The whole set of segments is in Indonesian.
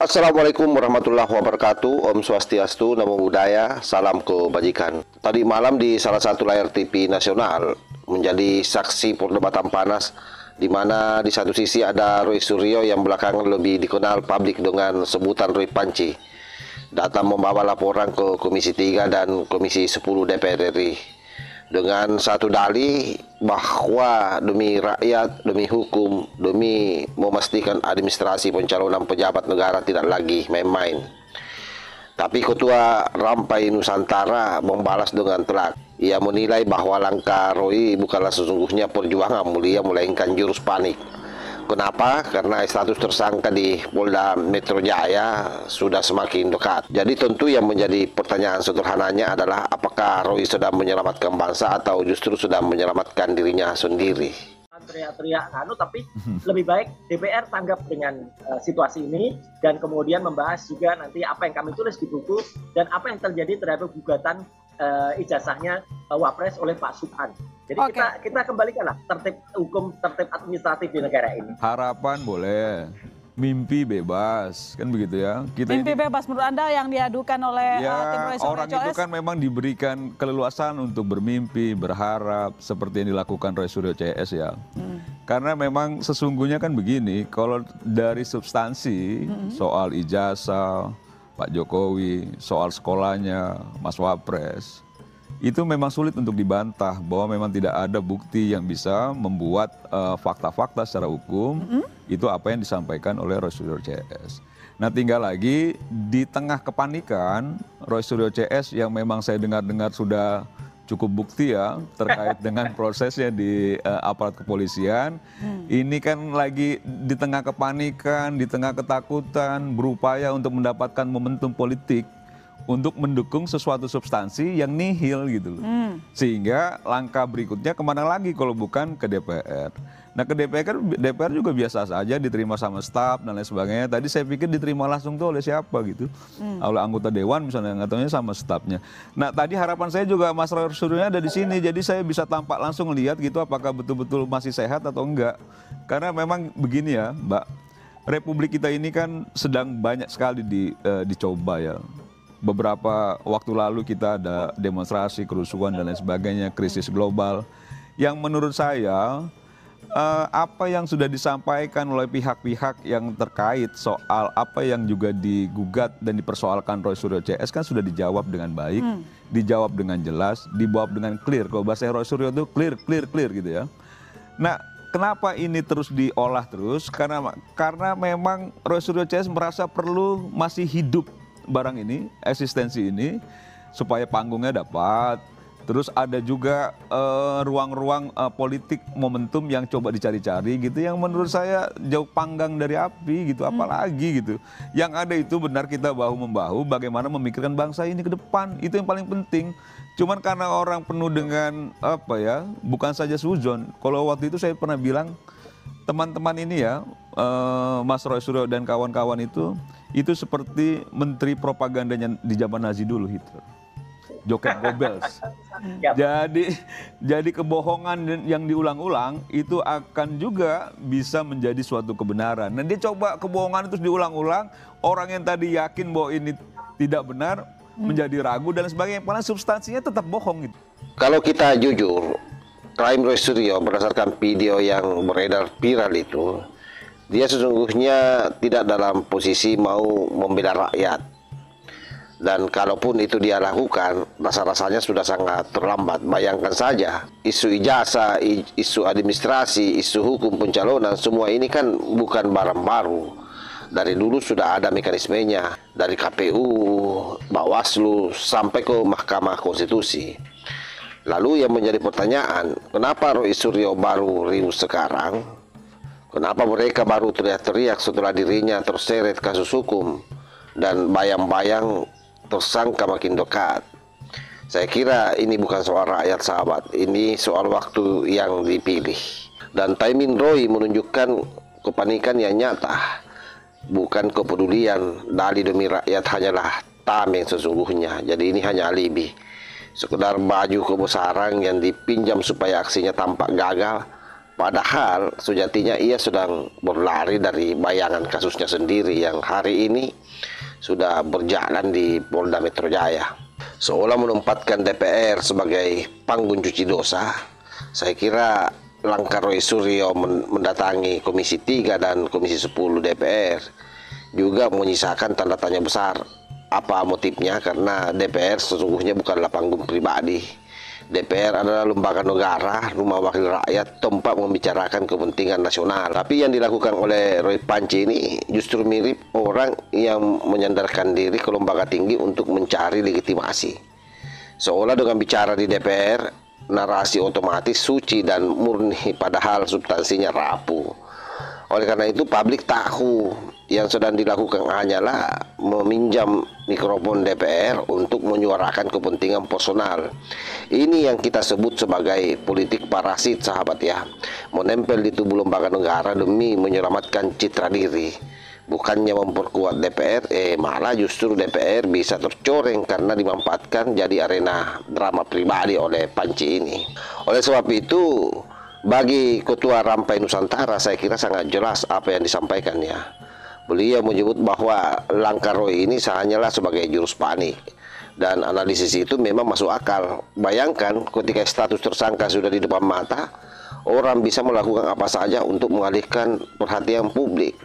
Assalamualaikum warahmatullahi wabarakatuh. Om Swastiastu, Namo Buddhaya, salam kebajikan. Tadi malam di salah satu layar TV nasional menjadi saksi perdebatan panas, di mana di satu sisi ada Roy Suryo yang belakangan lebih dikenal publik dengan sebutan Roy Panci, datang membawa laporan ke Komisi 3 dan Komisi 10 DPR RI dengan satu dalih bahwa demi rakyat, demi hukum, demi memastikan administrasi pencalonan pejabat negara tidak lagi main-main. Tapi Ketua Rampai Nusantara membalas dengan telak. Ia menilai bahwa langkah Roy bukanlah sesungguhnya perjuangan mulia, melainkan jurus panik. Kenapa? Karena status tersangka di Polda Metro Jaya sudah semakin dekat. Jadi tentu yang menjadi pertanyaan sederhananya adalah apakah Roy sedang menyelamatkan bangsa atau justru sedang menyelamatkan dirinya sendiri. Teriak-teriak tapi lebih baik DPR tanggap dengan situasi ini dan kemudian membahas juga nanti apa yang kami tulis di buku dan apa yang terjadi terhadap gugatan ijazahnya Wapres oleh Pak Subhan. Jadi kita kembalikanlah tertib hukum, tertib administratif di negara ini. Harapan boleh, mimpi bebas, kan begitu ya. Mimpi bebas menurut Anda yang diadukan oleh tim Roy Suryo. Orang itu kan memang diberikan keleluasan untuk bermimpi, berharap seperti yang dilakukan Roy Suryo CS ya. Karena memang sesungguhnya kan begini, kalau dari substansi soal ijazah Pak Jokowi, soal sekolahnya Mas Wapres, itu memang sulit untuk dibantah bahwa memang tidak ada bukti yang bisa membuat fakta-fakta secara hukum itu apa yang disampaikan oleh Roy Suryo CS. Nah tinggal lagi di tengah kepanikan Roy Suryo CS yang memang saya dengar-dengar sudah cukup bukti ya terkait dengan prosesnya di aparat kepolisian. Ini kan lagi di tengah kepanikan, di tengah ketakutan, berupaya untuk mendapatkan momentum politik untuk mendukung sesuatu substansi yang nihil gitu loh. Sehingga langkah berikutnya kemana lagi kalau bukan ke DPR. Nah ke DPR juga biasa saja diterima sama staf dan lain sebagainya. Tadi saya pikir diterima langsung tuh oleh siapa gitu. Oleh anggota dewan misalnya, nggak tahunya sama stafnya. Nah tadi harapan saya juga Mas Roy Suryo ada di sini. Jadi saya bisa tampak langsung lihat gitu apakah betul-betul masih sehat atau enggak. Karena memang begini ya Mbak, Republik kita ini kan sedang banyak sekali dicoba ya. Beberapa waktu lalu kita ada demonstrasi, kerusuhan dan lain sebagainya, krisis global. Yang menurut saya apa yang sudah disampaikan oleh pihak-pihak yang terkait soal apa yang juga digugat dan dipersoalkan Roy Suryo CS kan sudah dijawab dengan baik, dijawab dengan jelas, dijawab dengan clear. Kalau bahasa Roy Suryo itu clear gitu ya. Nah, kenapa ini terus diolah terus? Karena memang Roy Suryo CS merasa perlu masih hidup barang ini, eksistensi ini, supaya panggungnya dapat. Terus ada juga ruang-ruang politik momentum yang coba dicari-cari gitu, yang menurut saya jauh panggang dari api gitu, apalagi gitu. Yang ada itu benar kita bahu-membahu bagaimana memikirkan bangsa ini ke depan, itu yang paling penting. Cuman karena orang penuh dengan apa ya, bukan saja suzon. Kalau waktu itu saya pernah bilang, teman-teman ini ya, Mas Roy Suryo dan kawan-kawan itu seperti menteri propagandanya di zaman Nazi dulu, Hitler. Joseph Goebbels. Jadi kebohongan yang diulang-ulang itu akan juga bisa menjadi suatu kebenaran. Nah dia coba kebohongan itu diulang-ulang, orang yang tadi yakin bahwa ini tidak benar menjadi ragu dan sebagainya, padahal substansinya tetap bohong gitu. Kalau kita jujur, klaim Roy Suryo berdasarkan video yang beredar viral itu, dia sesungguhnya tidak dalam posisi mau membela rakyat. Dan kalaupun itu dia lakukan, rasa-rasanya sudah sangat terlambat. Bayangkan saja, isu ijazah, isu administrasi, isu hukum pencalonan, semua ini kan bukan barang baru. Dari dulu sudah ada mekanismenya, dari KPU, Bawaslu, sampai ke Mahkamah Konstitusi. Lalu yang menjadi pertanyaan, kenapa Roy Suryo baru riuh sekarang? Kenapa mereka baru teriak-teriak setelah dirinya terseret kasus hukum dan bayang-bayang tersangka makin dekat? Saya kira ini bukan soal rakyat sahabat, ini soal waktu yang dipilih. Dan timing Roy menunjukkan kepanikan yang nyata, bukan kepedulian. Dalih demi rakyat hanyalah tameng sesungguhnya. Jadi ini hanya alibi, sekedar baju kebesaran yang dipinjam supaya aksinya tampak gagal. Padahal sejatinya ia sedang berlari dari bayangan kasusnya sendiri yang hari ini sudah berjalan di Polda Metro Jaya. Seolah menempatkan DPR sebagai panggung cuci dosa, saya kira langkah Roy Suryo mendatangi Komisi 3 dan Komisi 10 DPR juga menyisakan tanda tanya besar. Apa motifnya? Karena DPR sesungguhnya bukanlah panggung pribadi. DPR adalah lembaga negara, rumah wakil rakyat, tempat membicarakan kepentingan nasional. Tapi yang dilakukan oleh Roy Panci ini justru mirip orang yang menyandarkan diri ke lembaga tinggi untuk mencari legitimasi. Seolah dengan bicara di DPR, narasi otomatis suci dan murni, padahal substansinya rapuh. Oleh karena itu publik tahu yang sedang dilakukan hanyalah meminjam mikrofon DPR untuk menyuarakan kepentingan personal. Ini yang kita sebut sebagai politik parasit, sahabat ya. Menempel di tubuh lembaga negara demi menyelamatkan citra diri. Bukannya memperkuat DPR, malah justru DPR bisa tercoreng karena dimanfaatkan jadi arena drama pribadi oleh Panci ini. Oleh sebab itu, bagi Ketua Rampai Nusantara saya kira sangat jelas apa yang disampaikannya. Beliau menyebut bahwa langkah Roy ini hanyalah sebagai jurus panik. Dan analisis itu memang masuk akal. Bayangkan ketika status tersangka sudah di depan mata, orang bisa melakukan apa saja untuk mengalihkan perhatian publik.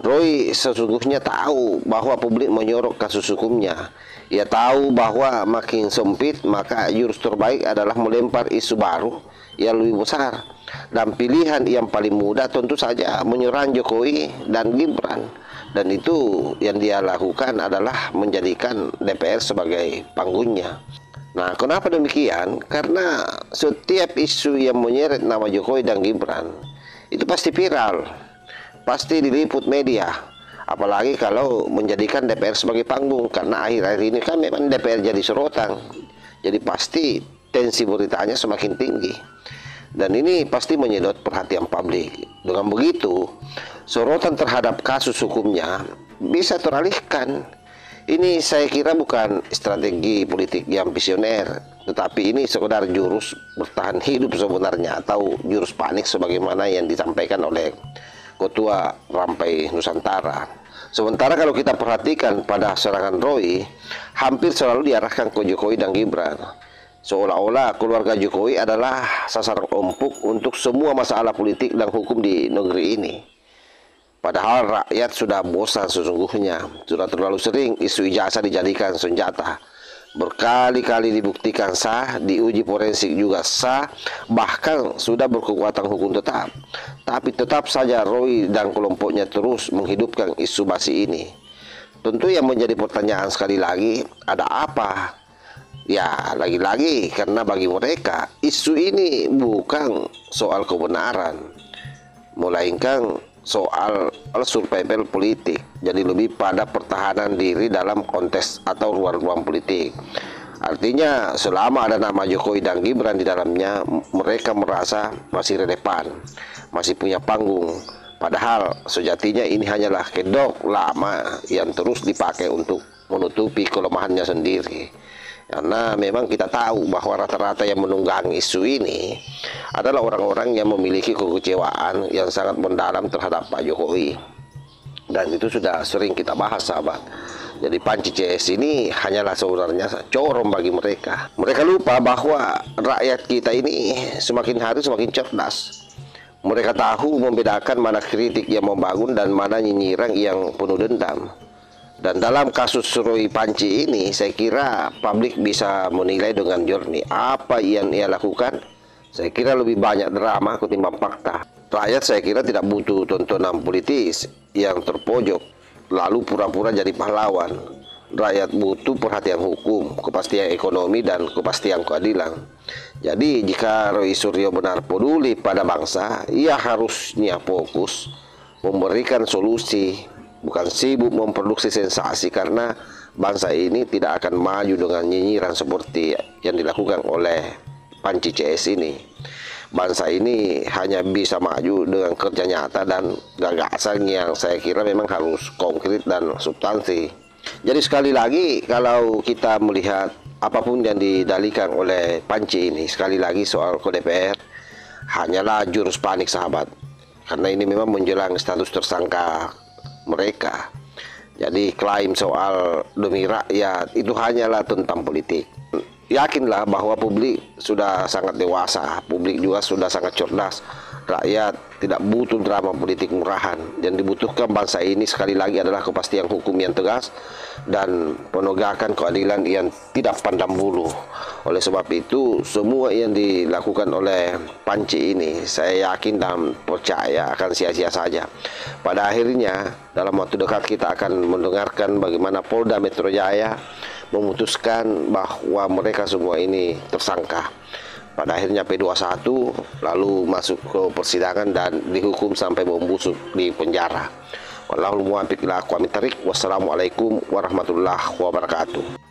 Roy sesungguhnya tahu bahwa publik menyorot kasus hukumnya. Ia tahu bahwa makin sempit, maka jurus terbaik adalah melempar isu baru yang lebih besar. Dan pilihan yang paling mudah tentu saja menyerang Jokowi dan Gibran. Dan itu yang dia lakukan adalah menjadikan DPR sebagai panggungnya. Nah, kenapa demikian? Karena setiap isu yang menyeret nama Jokowi dan Gibran itu pasti viral, pasti diliput media. Apalagi kalau menjadikan DPR sebagai panggung, karena akhir-akhir ini kan memang DPR jadi sorotan. Jadi pasti tensi beritanya semakin tinggi. Dan ini pasti menyedot perhatian publik. Dengan begitu, sorotan terhadap kasus hukumnya bisa teralihkan. Ini saya kira bukan strategi politik yang visioner, tetapi ini sekedar jurus bertahan hidup sebenarnya, atau jurus panik sebagaimana yang disampaikan oleh Ketua Rampai Nusantara. Sementara kalau kita perhatikan pada serangan Roy, hampir selalu diarahkan ke Jokowi dan Gibran. Seolah-olah keluarga Jokowi adalah sasaran empuk untuk semua masalah politik dan hukum di negeri ini. Padahal rakyat sudah bosan sesungguhnya. Sudah terlalu sering isu ijazah dijadikan senjata. Berkali-kali dibuktikan sah, diuji forensik juga sah, bahkan sudah berkekuatan hukum tetap. Tapi tetap saja Roy dan kelompoknya terus menghidupkan isu basi ini. Tentu yang menjadi pertanyaan sekali lagi, ada apa? Ya, lagi-lagi karena bagi mereka isu ini bukan soal kebenaran, melainkan soal survival politik. Jadi lebih pada pertahanan diri dalam konteks atau ruang-ruang politik. Artinya selama ada nama Jokowi dan Gibran di dalamnya, mereka merasa masih relevan, masih punya panggung. Padahal sejatinya ini hanyalah kedok lama yang terus dipakai untuk menutupi kelemahannya sendiri. Karena memang kita tahu bahwa rata-rata yang menunggangi isu ini adalah orang-orang yang memiliki kekecewaan yang sangat mendalam terhadap Pak Jokowi. Dan itu sudah sering kita bahas, sahabat. Jadi Panci CS ini hanyalah sebenarnya corong bagi mereka. Mereka lupa bahwa rakyat kita ini semakin hari semakin cerdas. Mereka tahu membedakan mana kritik yang membangun dan mana nyinyiran yang penuh dendam. Dan dalam kasus Roy Panci ini, saya kira publik bisa menilai dengan jernih apa yang ia lakukan. Saya kira lebih banyak drama ketimbang fakta. Rakyat saya kira tidak butuh tontonan politis yang terpojok, lalu pura-pura jadi pahlawan. Rakyat butuh perhatian hukum, kepastian ekonomi, dan kepastian keadilan. Jadi jika Roy Suryo benar peduli pada bangsa, ia harusnya fokus memberikan solusi, bukan sibuk memproduksi sensasi, karena bangsa ini tidak akan maju dengan nyinyiran seperti yang dilakukan oleh Panci CS ini. Bangsa ini hanya bisa maju dengan kerja nyata dan gagasan yang saya kira memang harus konkret dan substansi. Jadi sekali lagi, kalau kita melihat apapun yang didalihkan oleh Panci ini, sekali lagi soal ke DPR, hanyalah jurus panik, sahabat. Karena ini memang menjelang status tersangka mereka. Jadi klaim soal demi rakyat itu hanyalah tentang politik. Yakinlah bahwa publik sudah sangat dewasa, publik juga sudah sangat cerdas. Rakyat tidak butuh drama politik murahan. Yang dibutuhkan bangsa ini sekali lagi adalah kepastian hukum yang tegas dan penegakan keadilan yang tidak pandang bulu. Oleh sebab itu, semua yang dilakukan oleh Panci ini, saya yakin dan percaya akan sia-sia saja. Pada akhirnya, dalam waktu dekat kita akan mendengarkan bagaimana Polda Metro Jaya memutuskan bahwa mereka semua ini tersangka. Pada akhirnya P21 lalu masuk ke persidangan dan dihukum sampai membusuk di penjara. Wallahul muwaffiq ila aqwamit thariq. Wassalamualaikum warahmatullahi wabarakatuh.